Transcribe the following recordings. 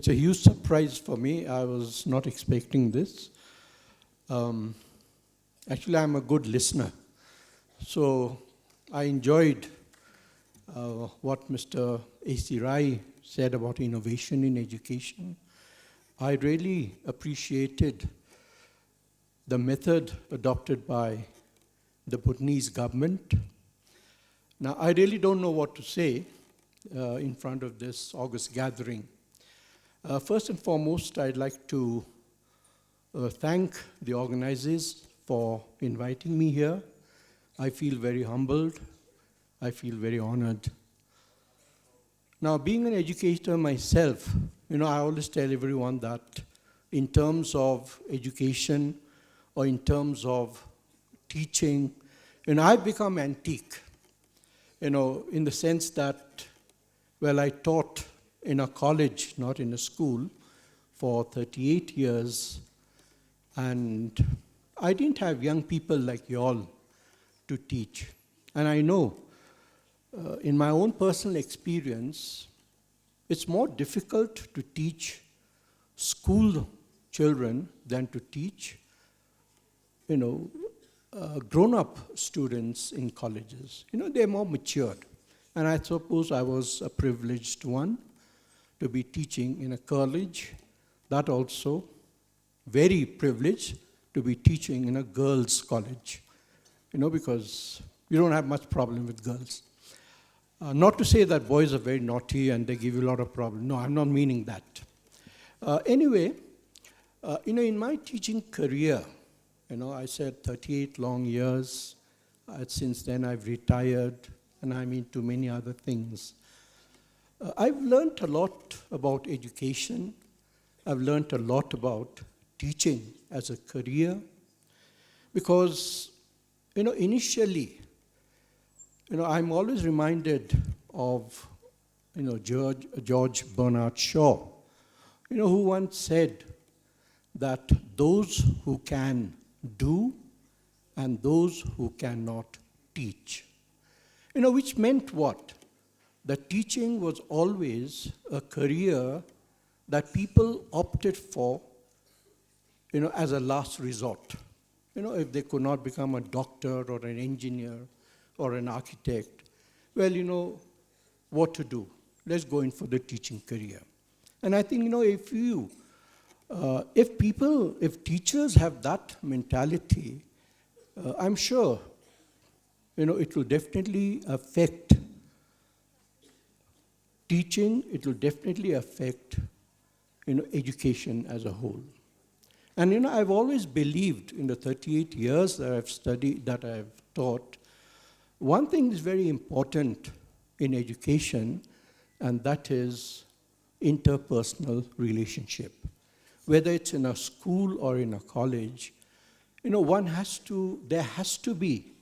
It's a huge surprise for me. I was not expecting this. Actually, I'm a good listener. So I enjoyed what Mr. A.C. Rai said about innovation in education. I really appreciated the method adopted by the Bhutanese government. Now, I really don't know what to say in front of this August gathering. First and foremost, I'd like to thank the organizers for inviting me here. I feel very humbled. I feel very honored. Now, being an educator myself, I always tell everyone that in terms of education or in terms of teaching, I've become antique, in the sense that, well, I taught in a college, not in a school, for 38 years, and I didn't have young people like you all to teach. And I know, in my own personal experience, it's more difficult to teach school children than to teach, grown-up students in colleges. They're more matured. And I suppose I was a privileged one to be teaching in a college, that also very privileged to be teaching in a girls' college, because you don't have much problem with girls. Not to say that boys are very naughty and they give you a lot of problems. No, I'm not meaning that. Anyway, in my teaching career, I said 38 long years. Since then, I've retired, and I'm into many other things. I've learned a lot about education. I've learned a lot about teaching as a career, because, initially, I'm always reminded of, George Bernard Shaw, who once said that those who can do and those who cannot teach. Which meant what? That teaching was always a career that people opted for, as a last resort. If they could not become a doctor or an engineer or an architect, well, what to do? Let's go in for the teaching career. And I think, if teachers have that mentality, I'm sure, it will definitely affect teaching, it will definitely affect, education as a whole. And, I've always believed in the 38 years that I've studied, that I've taught, one thing is very important in education, and that is interpersonal relationship. Whether it's in a school or in a college, there has to be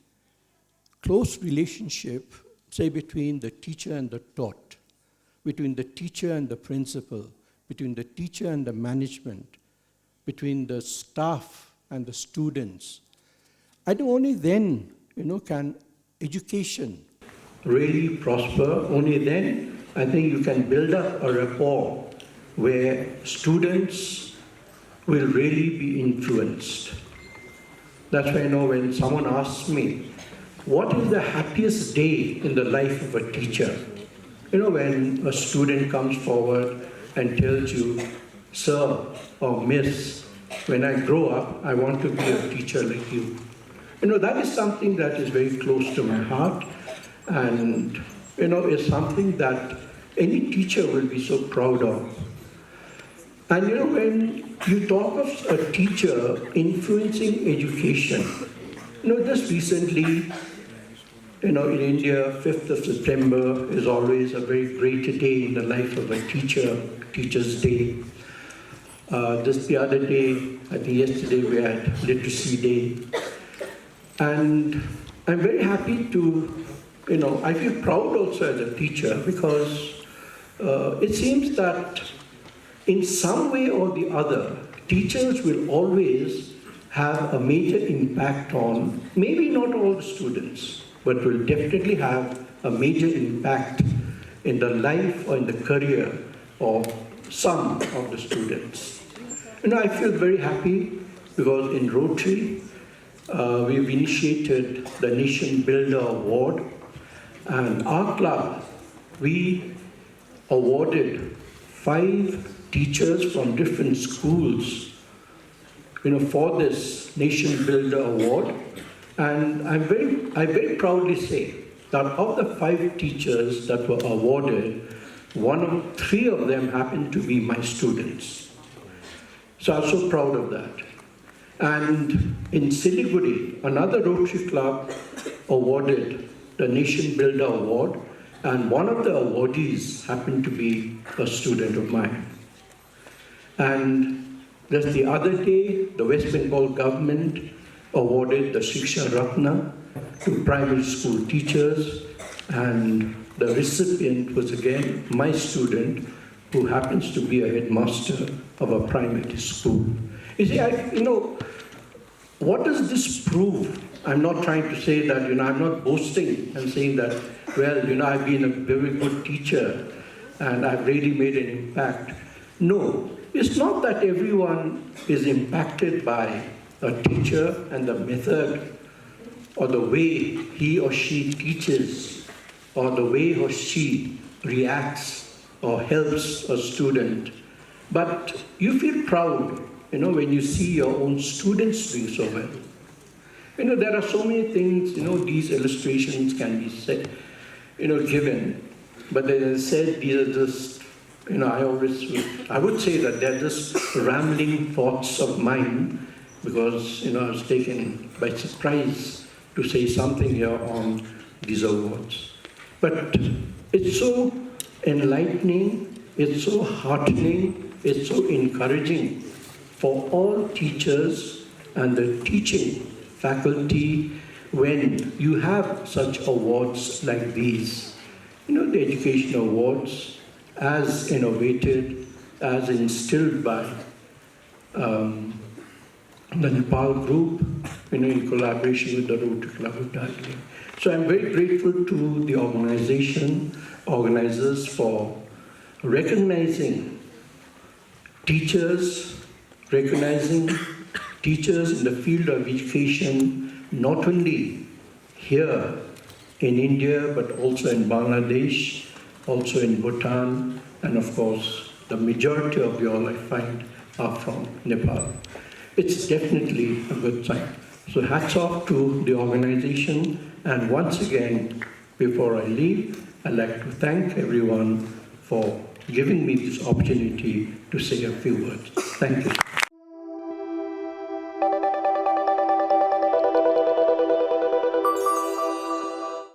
close relationship, say, between the teacher and the taught, between the teacher and the principal, between the teacher and the management, between the staff and the students. And only then, can education really prosper. Only then, I think you can build up a rapport where students will really be influenced. That's why when someone asks me, what is the happiest day in the life of a teacher? When a student comes forward and tells you, sir or miss, when I grow up, I want to be a teacher like you. That is something that is very close to my heart, and, is something that any teacher will be so proud of. And, when you talk of a teacher influencing education, just recently, in India, 5th of September is always a very great day in the life of a teacher, Teacher's Day. Just the other day, I think yesterday, we had Literacy Day. And I'm very happy to, I feel proud also as a teacher, because it seems that in some way or the other, teachers will always have a major impact on, maybe not all the students, but will definitely have a major impact in the life or in the career of some of the students. I feel very happy because in Rotary, we've initiated the Nation Builder Award, and our club, we awarded 5 teachers from different schools for this Nation Builder Award. And I very proudly say that of the 5 teachers that were awarded, 3 of them happened to be my students. So I'm so proud of that. And in Siliguri, another Rotary Club awarded the Nation Builder Award, and one of the awardees happened to be a student of mine. And just the other day, the West Bengal government awarded the Shiksha Ratna to primary school teachers, and the recipient was again my student, who happens to be a headmaster of a primary school. You see, what does this prove? I'm not trying to say that, I'm not boasting and saying that, well, I've been a very good teacher and I've really made an impact. No, it's not that everyone is impacted by a teacher and the method or the way he or she teaches or the way he or she reacts or helps a student. But you feel proud, when you see your own students doing so well. There are so many things, these illustrations can be said, given. But as I said, these are just, I would say that they're just rambling thoughts of mine, because, I was taken by surprise to say something here on these awards. But it's so enlightening, it's so heartening, it's so encouraging for all teachers and the teaching faculty when you have such awards like these. The education awards, as innovated, as instilled by the Nepal group, in collaboration with the Rotary Club of Darjeeling. So I'm very grateful to the organizers for recognizing teachers in the field of education, not only here in India, but also in Bangladesh, also in Bhutan, and of course, the majority of you all I find are from Nepal. It's definitely a good sign. So hats off to the organization, and once again, before I leave, I'd like to thank everyone for giving me this opportunity to say a few words. Thank you.